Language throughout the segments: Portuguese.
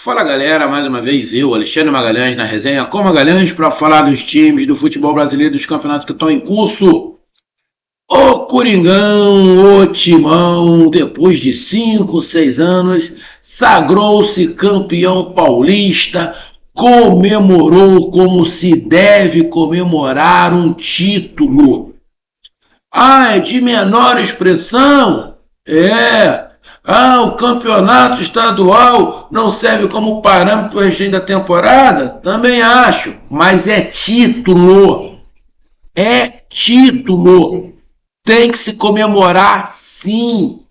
Fala galera, mais uma vez eu, Alexandre Magalhães, na resenha com Magalhães para falar dos times do futebol brasileiro, dos campeonatos que estão em curso. O Coringão, o Timão, depois de 5, 6 anos, sagrou-se campeão paulista, comemorou como se deve comemorar um título. Ah, é de menor expressão? É. Ah, o campeonato estadual não serve como parâmetro para o restante da temporada? Também acho, mas é título. É título. Tem que se comemorar, sim.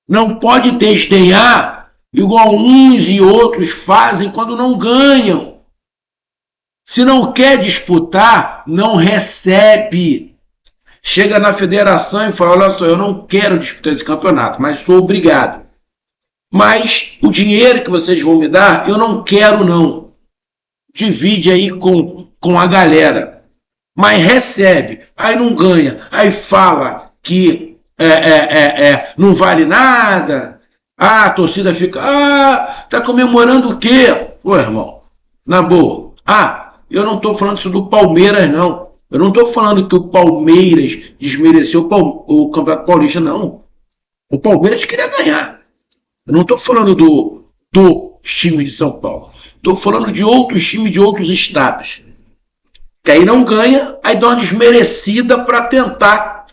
Não pode desdenhar, igual uns e outros fazem quando não ganham. Se não quer disputar, não recebe. Chega na federação e fala, olha só, eu não quero disputar esse campeonato, mas sou obrigado. Mas o dinheiro que vocês vão me dar, eu não quero não. Divide aí com a galera. Mas recebe, aí não ganha, aí fala que não vale nada. Ah, a torcida fica, tá comemorando o quê? Pô, irmão, na boa. Eu não tô falando isso do Palmeiras, não. Eu não estou falando que o Palmeiras desmereceu o Campeonato Paulista, não. O Palmeiras queria ganhar. Eu não estou falando do time de São Paulo. Estou falando de outros times de outros estados. Que aí não ganha, aí dá uma desmerecida para tentar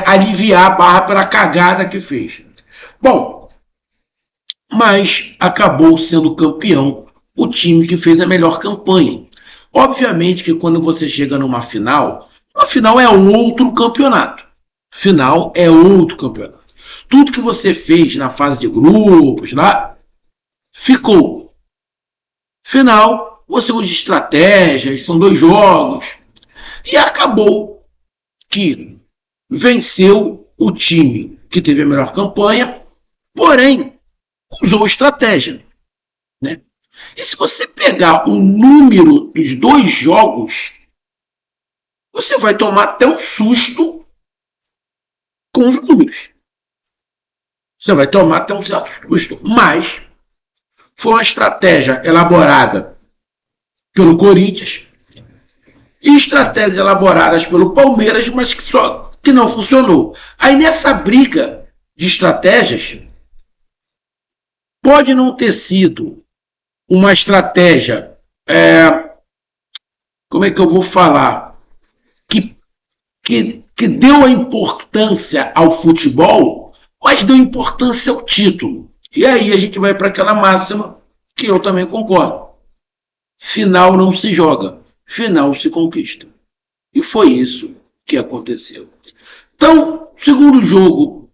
aliviar a barra pela cagada que fez. Bom, mas acabou sendo campeão o time que fez a melhor campanha. Obviamente que quando você chega numa final, a final é outro campeonato. Final é outro campeonato. Tudo que você fez na fase de grupos lá, ficou. Final, você usa estratégias, são 2 jogos. E acabou que venceu o time que teve a melhor campanha, porém, usou estratégia, né? E se você pegar o número dos 2 jogos, você vai tomar até um susto com os números. Você vai tomar até um certo susto. Mas foi uma estratégia elaborada pelo Corinthians e estratégias elaboradas pelo Palmeiras, mas que não funcionou. Aí nessa briga de estratégias, pode não ter sido uma estratégia, como é que eu vou falar, que deu a importância ao futebol, mas deu importância ao título. E aí a gente vai para aquela máxima que eu também concordo. Final não se joga, final se conquista. E foi isso que aconteceu. Então, segundo jogo,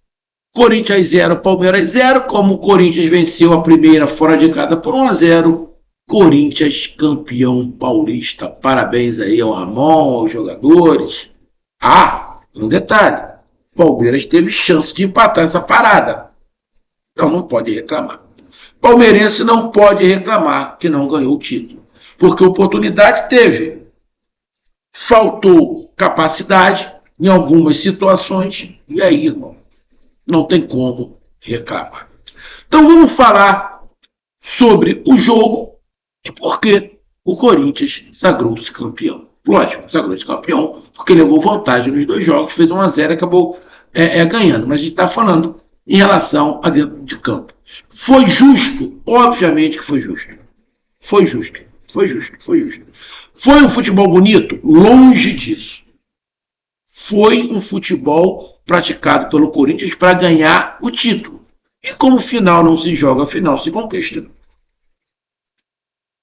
Corinthians 0, Palmeiras 0, como o Corinthians venceu a primeira fora de casa por 1-0, Corinthians campeão paulista. Parabéns aí ao Ramon, aos jogadores. Um detalhe, Palmeiras teve chance de empatar essa parada. Então não pode reclamar. Palmeirense não pode reclamar que não ganhou o título. Porque oportunidade teve. Faltou capacidade em algumas situações. E aí, irmão, não tem como reclamar. Então vamos falar sobre o jogo e por que o Corinthians sagrou-se campeão. Lógico, sagrou-se campeão porque levou vantagem nos 2 jogos, fez 1-0 e acabou ganhando. Mas a gente está falando em relação a dentro de campo. Foi justo? Obviamente que foi justo. Foi justo. Foi um futebol bonito? Longe disso. Foi um futebol praticado pelo Corinthians para ganhar o título. E como final não se joga, final se conquista.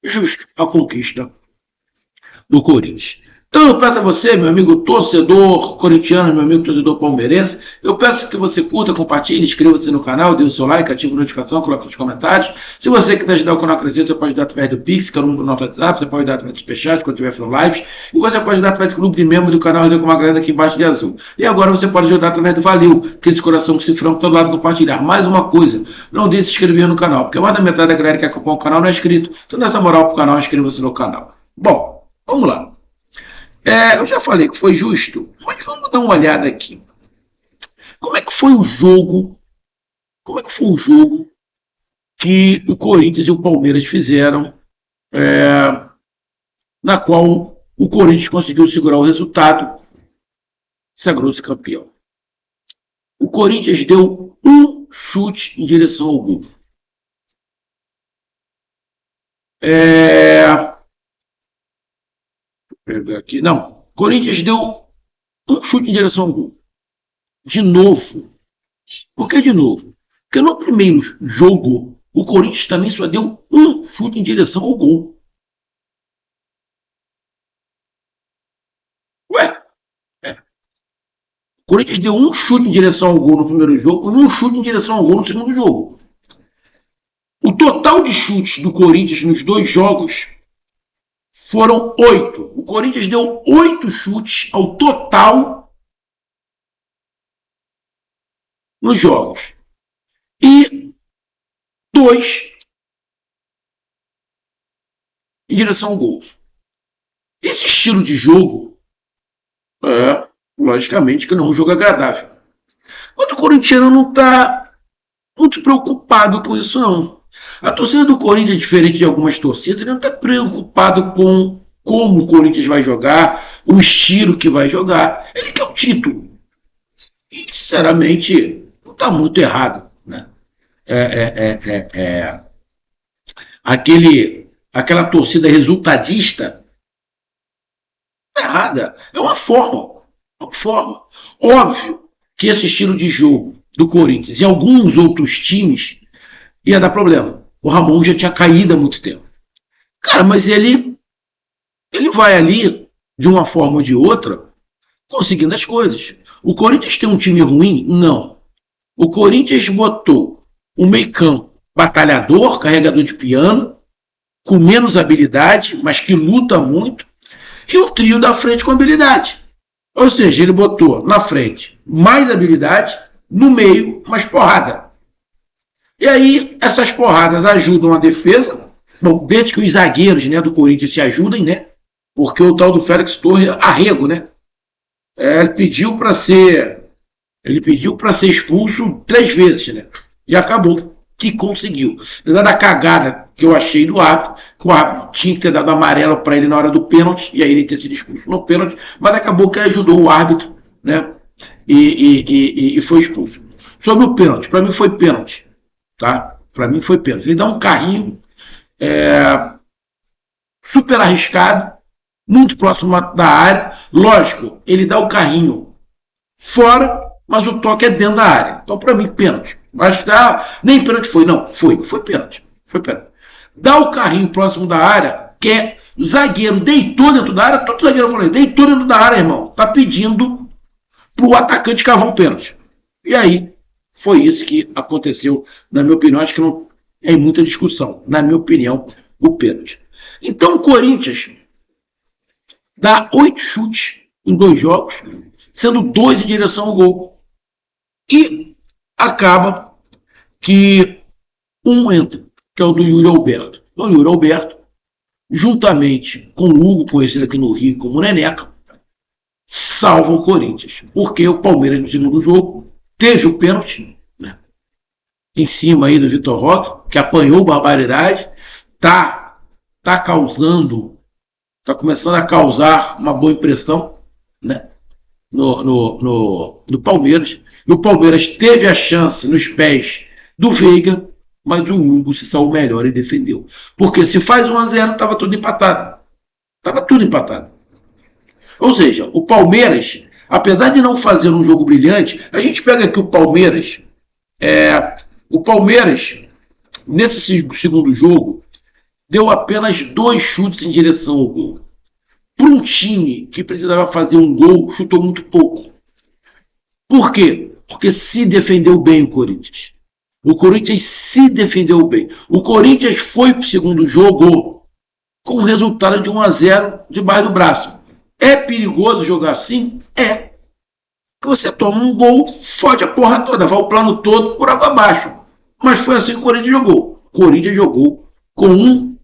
Justo a conquista do Corinthians. Então eu peço a você, meu amigo torcedor corintiano, meu amigo torcedor palmeirense, eu peço que você curta, compartilhe, inscreva-se no canal, dê o seu like, ative a notificação, coloque nos comentários. Se você quiser ajudar o canal a crescer, você pode dar através do Pix, que é o número do nosso WhatsApp, você pode dar através do Superchat, quando estiver fazendo lives, e você pode dar através do clube de membro do canal, com uma grana aqui embaixo de azul. E agora você pode ajudar através do Valeu, que é esse coração com cifrão que todo lado compartilhar. Mais uma coisa, não deixe de se inscrever no canal, porque mais da metade da galera que acompanha o canal não é inscrito. Então dá essa moral pro canal, inscreva-se no canal. Bom, vamos lá. Eu já falei que foi justo, mas vamos dar uma olhada aqui. Como é que foi o jogo? que o Corinthians e o Palmeiras fizeram, na qual o Corinthians conseguiu segurar o resultado, sagrou-se campeão. O Corinthians deu um chute em direção ao gol. Aqui. Não, o Corinthians deu um chute em direção ao gol. De novo. Por que de novo? Porque no primeiro jogo, o Corinthians também só deu um chute em direção ao gol. Ué? O Corinthians deu um chute em direção ao gol no primeiro jogo e um chute em direção ao gol no segundo jogo. O total de chutes do Corinthians nos dois jogos foram 8. O Corinthians deu 8 chutes ao total nos jogos. E 2 em direção ao gol. Esse estilo de jogo logicamente que não é um jogo agradável. Mas o corintiano não está muito preocupado com isso, não. A torcida do Corinthians, diferente de algumas torcidas, não está preocupado com como o Corinthians vai jogar, o estilo que vai jogar. Ele quer o título. E, sinceramente, não está muito errado. Né? Aquela torcida resultadista está errada. É uma forma. Óbvio que esse estilo de jogo do Corinthians e alguns outros times ia dar problema. O Ramon já tinha caído há muito tempo. Cara, mas ele vai ali, de uma forma ou de outra, conseguindo as coisas. O Corinthians tem um time ruim? Não. O Corinthians botou um meio-campo batalhador, carregador de piano, com menos habilidade, mas que luta muito, e o trio da frente com habilidade. Ou seja, ele botou na frente mais habilidade, no meio mais porrada. E aí, essas porradas ajudam a defesa. Bom, desde que os zagueiros, né, do Corinthians se ajudem, né? Porque o tal do Félix Torres arrego, né? Ele pediu para ser expulso 3 vezes, né? E acabou que conseguiu. Apesar da cagada que eu achei do árbitro, que o árbitro tinha que ter dado amarelo para ele na hora do pênalti, e aí ele ter sido expulso no pênalti, mas acabou que ele ajudou o árbitro, né? E foi expulso. Sobre o pênalti, para mim foi pênalti. Tá? Para mim foi pênalti. Ele dá um carrinho super arriscado, muito próximo da área. Lógico, ele dá o carrinho fora, mas o toque é dentro da área. Então, para mim, pênalti. Acho que nem pênalti foi, não. Foi pênalti. Dá o carrinho próximo da área, que é o zagueiro deitou dentro da área, todo zagueiro falou, deitou dentro da área, irmão. Tá pedindo pro atacante cavar um pênalti. E aí, foi isso que aconteceu, na minha opinião. Acho que não é muita discussão. Na minha opinião, o pênalti. Então, o Corinthians dá 8 chutes em 2 jogos, sendo 2 em direção ao gol. E acaba que um entra, que é o do Yuri Alberto. Então, o Yuri Alberto, juntamente com o Hugo, conhecido aqui no Rio como Neneca, salva o Corinthians. Porque o Palmeiras, no segundo jogo, teve o pênalti, né, em cima aí do Vitor Roque, que apanhou barbaridade, tá começando a causar uma boa impressão, né, no Palmeiras. E o Palmeiras teve a chance nos pés do Veiga, mas o Hugo se saiu melhor e defendeu. Porque se faz 1-0, estava tudo empatado. Ou seja, o Palmeiras, apesar de não fazer um jogo brilhante, a gente pega aqui o Palmeiras, nesse segundo jogo, deu apenas 2 chutes em direção ao gol. Para um time que precisava fazer um gol, chutou muito pouco. Por quê? Porque se defendeu bem o Corinthians. O Corinthians se defendeu bem. O Corinthians foi para o segundo jogo com o resultado de 1-0 debaixo do braço. É perigoso jogar assim? É. Você toma um gol, fode a porra toda, vai o plano todo por água abaixo. Mas foi assim que o Corinthians jogou. O Corinthians jogou com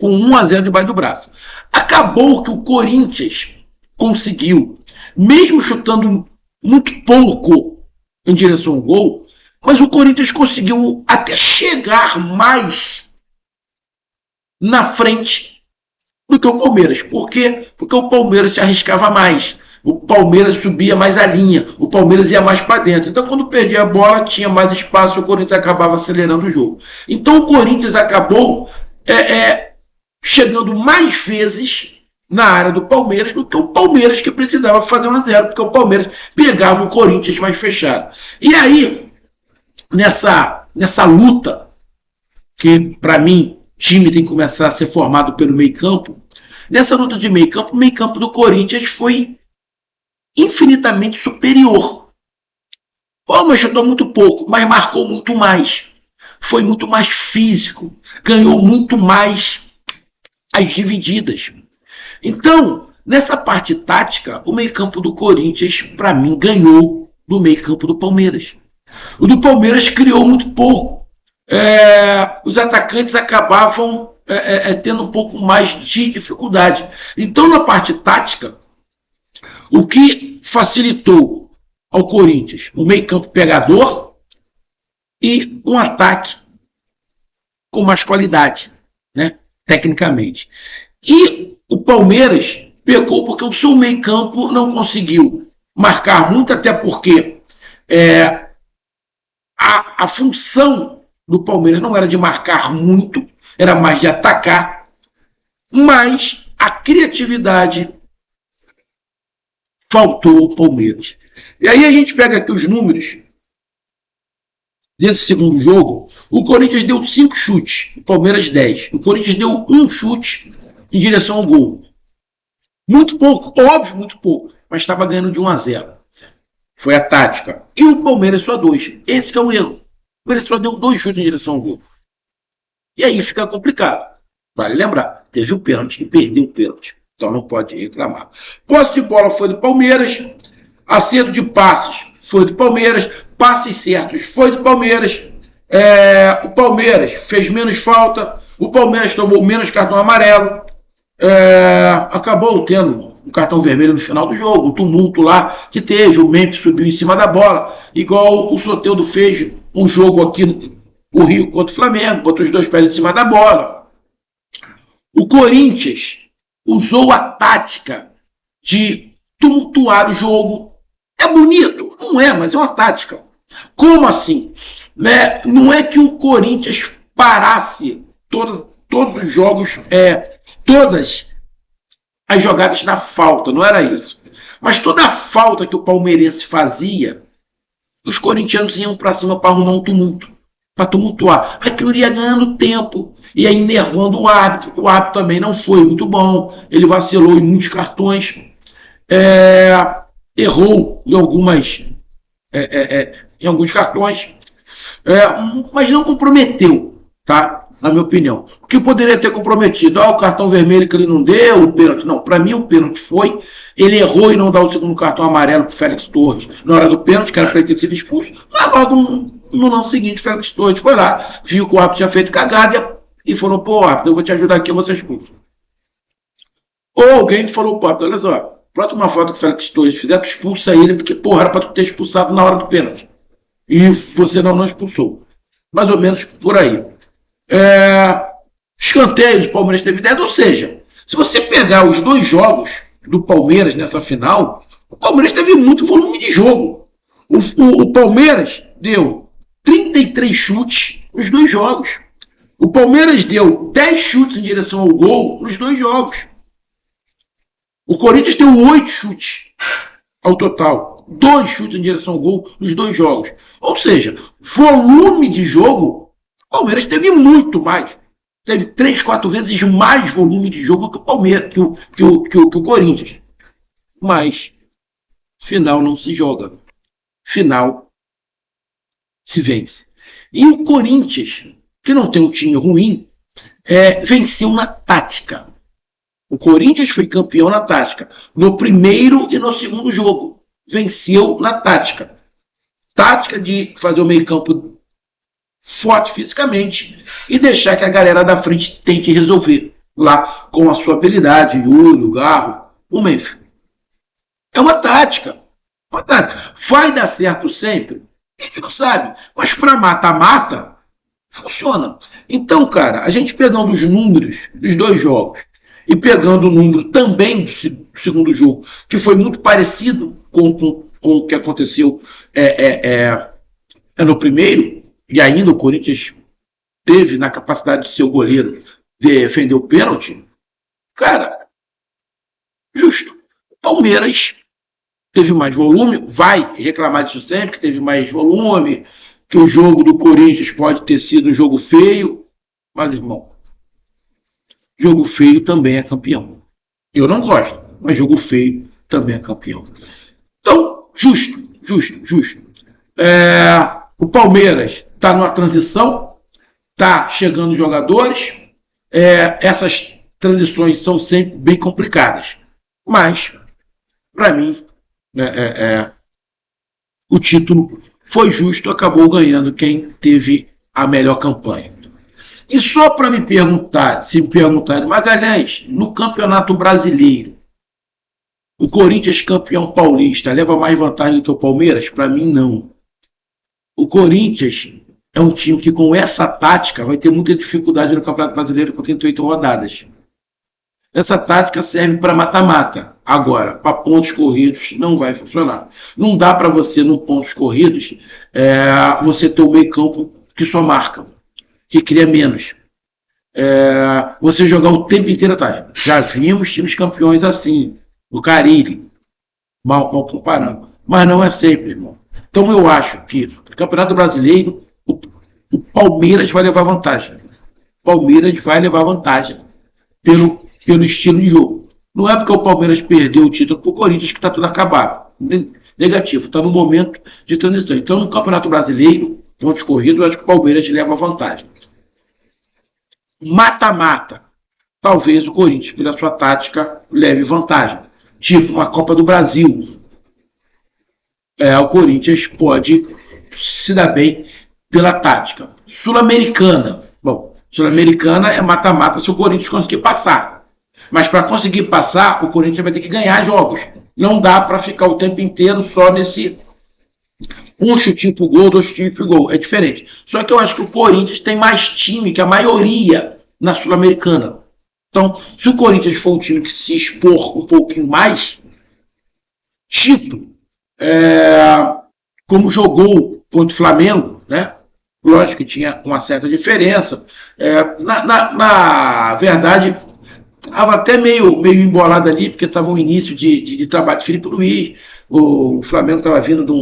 1-0 debaixo do braço. Acabou que o Corinthians conseguiu, mesmo chutando muito pouco em direção ao gol, Mas o Corinthians conseguiu até chegar mais na frente do que o Palmeiras. Por quê? Porque o Palmeiras se arriscava mais. O Palmeiras subia mais a linha. O Palmeiras ia mais para dentro. Então, quando perdia a bola, tinha mais espaço e o Corinthians acabava acelerando o jogo. Então, o Corinthians acabou chegando mais vezes na área do Palmeiras do que o Palmeiras, que precisava fazer 1-0, porque o Palmeiras pegava o Corinthians mais fechado. E aí, nessa luta, que para mim o time tem que começar a ser formado pelo meio campo, nessa luta de meio campo, o meio campo do Corinthians foi infinitamente superior. Mas chutou muito pouco, mas marcou muito mais. Foi muito mais físico, ganhou muito mais as divididas. Então, nessa parte tática, o meio-campo do Corinthians, para mim, ganhou do meio-campo do Palmeiras. O do Palmeiras criou muito pouco. Os atacantes acabavam tendo um pouco mais de dificuldade. Então, na parte tática, o que facilitou ao Corinthians? O meio-campo pegador e um ataque com mais qualidade, né? Tecnicamente. E o Palmeiras pecou porque o seu meio-campo não conseguiu marcar muito, até porque a função do Palmeiras não era de marcar muito, era mais de atacar, mas a criatividade faltou ao Palmeiras. E aí a gente pega aqui os números desse segundo jogo. O Corinthians deu 5 chutes, o Palmeiras 10. O Corinthians deu 1 chute em direção ao gol. Muito pouco, óbvio, muito pouco, mas estava ganhando de 1-0. Foi a tática. E o Palmeiras só 2. Esse que é o erro. O Palmeiras só deu 2 chutes em direção ao gol. E aí fica complicado. Vale lembrar, teve o pênalti e perdeu o pênalti. Então não pode reclamar. Posse de bola foi do Palmeiras. Acerto de passes foi do Palmeiras. Passes certos foi do Palmeiras. O Palmeiras fez menos falta. O Palmeiras tomou menos cartão amarelo. Acabou tendo um cartão vermelho no final do jogo, um tumulto lá que teve, o Memphis subiu em cima da bola, igual o Soteldo fez um jogo aqui no Rio contra o Flamengo, botou os 2 pés em cima da bola. O Corinthians usou a tática de tumultuar o jogo. É bonito? Não é, mas é uma tática. Como assim? Não é que o Corinthians parasse todos os jogos, todas as jogadas na falta, não era isso. Mas toda a falta que o palmeirense fazia, os corintianos iam para cima para arrumar um tumulto, para tumultuar. Aquilo ia ganhando tempo, ia enervando o árbitro. O árbitro também não foi muito bom, ele vacilou em muitos cartões, errou em alguns cartões, mas não comprometeu, tá? Na minha opinião. O que poderia ter comprometido? O cartão vermelho que ele não deu, o pênalti. Não, para mim o pênalti foi. Ele errou em não dar o segundo cartão amarelo para o Félix Torres na hora do pênalti, que era para ele ter sido expulso. Mas logo no ano seguinte, Félix Torres foi lá, viu que o árbitro tinha feito cagada e falou: pô, árbitro, eu vou te ajudar aqui, eu vou ser expulso. Ou alguém falou: pô, árbitro, olha só, próxima falta que o Félix Torres fizer, tu expulsa ele, porque, porra, era para tu ter expulsado na hora do pênalti. E você não expulsou. Mais ou menos por aí. Escanteio, o Palmeiras teve 10, ou seja, se você pegar os 2 jogos do Palmeiras nessa final, o Palmeiras teve muito volume de jogo. O Palmeiras deu 33 chutes nos 2 jogos. O Palmeiras deu 10 chutes em direção ao gol nos 2 jogos. O Corinthians deu 8 chutes ao total. 2 chutes em direção ao gol nos 2 jogos. Ou seja, volume de jogo, o Palmeiras teve muito mais. Teve 3, 4 vezes mais volume de jogo que o Palmeiras, que o Corinthians. Mas final não se joga. Final se vence. E o Corinthians, que não tem um time ruim, venceu na tática. O Corinthians foi campeão na tática. No primeiro e no segundo jogo. Venceu na tática. Tática de fazer o meio-campo forte fisicamente e deixar que a galera da frente tente resolver lá com a sua habilidade, o Garro, o Memphis. É uma tática. Vai dar certo sempre? A gente não sabe. Mas para mata-mata, funciona. Então, cara, a gente pegando os números dos dois jogos e pegando o número também do segundo jogo, que foi muito parecido com o que aconteceu no primeiro, e ainda o Corinthians teve na capacidade de ser o goleiro defender o pênalti, cara, justo. O Palmeiras teve mais volume, vai reclamar disso sempre, que teve mais volume, que o jogo do Corinthians pode ter sido um jogo feio, mas, irmão, jogo feio também é campeão. Eu não gosto, mas jogo feio também é campeão. Então, justo. O Palmeiras está numa transição, está chegando jogadores, essas transições são sempre bem complicadas, mas, para mim, o título foi justo, acabou ganhando quem teve a melhor campanha. E só para me perguntar, se me perguntarem, Magalhães, no Campeonato Brasileiro, o Corinthians campeão paulista leva mais vantagem do que o Palmeiras? Para mim, não. O Corinthians é um time que com essa tática vai ter muita dificuldade no Campeonato Brasileiro com 38 rodadas. Essa tática serve para mata-mata. Agora, para pontos corridos, não vai funcionar. Não dá para você, no pontos corridos, você ter o meio campo que só marca, que cria menos. Você jogar o tempo inteiro atrás. Já vimos times campeões assim, no Carille, mal comparando. Mas não é sempre, irmão. Então eu acho que no Campeonato Brasileiro, o Palmeiras vai levar vantagem. O Palmeiras vai levar vantagem pelo estilo de jogo. Não é porque o Palmeiras perdeu o título para o Corinthians que está tudo acabado. Negativo, está no momento de transição. Então, no Campeonato Brasileiro, pontos corridos, eu acho que o Palmeiras leva vantagem. Mata-mata. Talvez o Corinthians, pela sua tática, leve vantagem. Tipo uma Copa do Brasil. O Corinthians pode se dar bem pela tática. Sul-Americana. Bom, Sul-Americana é mata-mata se o Corinthians conseguir passar. Mas para conseguir passar, o Corinthians vai ter que ganhar jogos. Não dá para ficar o tempo inteiro só nesse um chutinho pro gol, dois chutinhos pro gol. É diferente. Só que eu acho que o Corinthians tem mais time que a maioria na Sul-Americana. Então, se o Corinthians for um time que se expor um pouquinho mais, tipo, como jogou contra o Flamengo, né? Lógico que tinha uma certa diferença. Na verdade, estava até meio embolado ali, porque estava um início de trabalho de Felipe Luiz. O Flamengo estava vindo de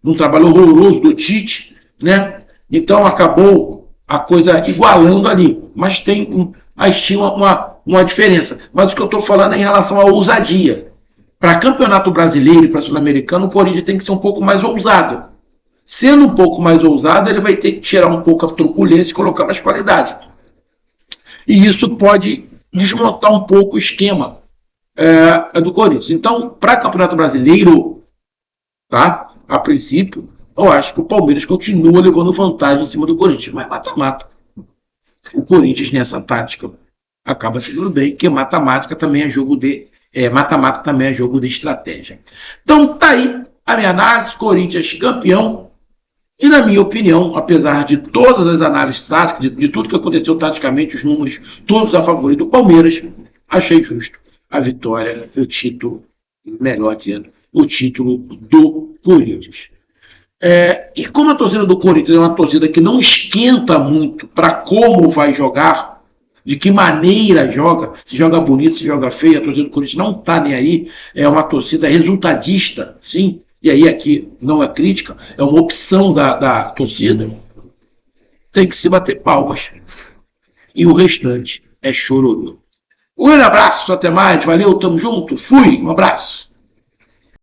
um trabalho horroroso do Tite, né? Então acabou a coisa igualando ali. Mas tinha uma diferença. Mas o que eu estou falando é em relação à ousadia. Para Campeonato Brasileiro e para Sul-Americano, o Corinthians tem que ser um pouco mais ousado. Sendo um pouco mais ousado, ele vai ter que tirar um pouco a truculência e colocar mais qualidade. E isso pode desmontar um pouco o esquema do Corinthians. Então, para Campeonato Brasileiro, tá? A princípio, eu acho que o Palmeiras continua levando vantagem em cima do Corinthians. Mas mata-mata. O Corinthians, nessa tática, acaba sendo bem, porque mata-mata também é jogo de estratégia. Então, tá aí a minha análise. Corinthians campeão. E, na minha opinião, apesar de todas as análises táticas, de tudo que aconteceu taticamente, os números todos a favor do Palmeiras, achei justo a vitória, o título, melhor dizendo, o título do Corinthians. E como a torcida do Corinthians é uma torcida que não esquenta muito para como vai jogar, de que maneira joga, se joga bonito, se joga feio, a torcida do Corinthians não está nem aí, é uma torcida resultadista, sim. E aí aqui não é crítica, é uma opção da torcida, tem que se bater palmas. E o restante é chororô. Um grande abraço, até mais, valeu, tamo junto, fui, um abraço.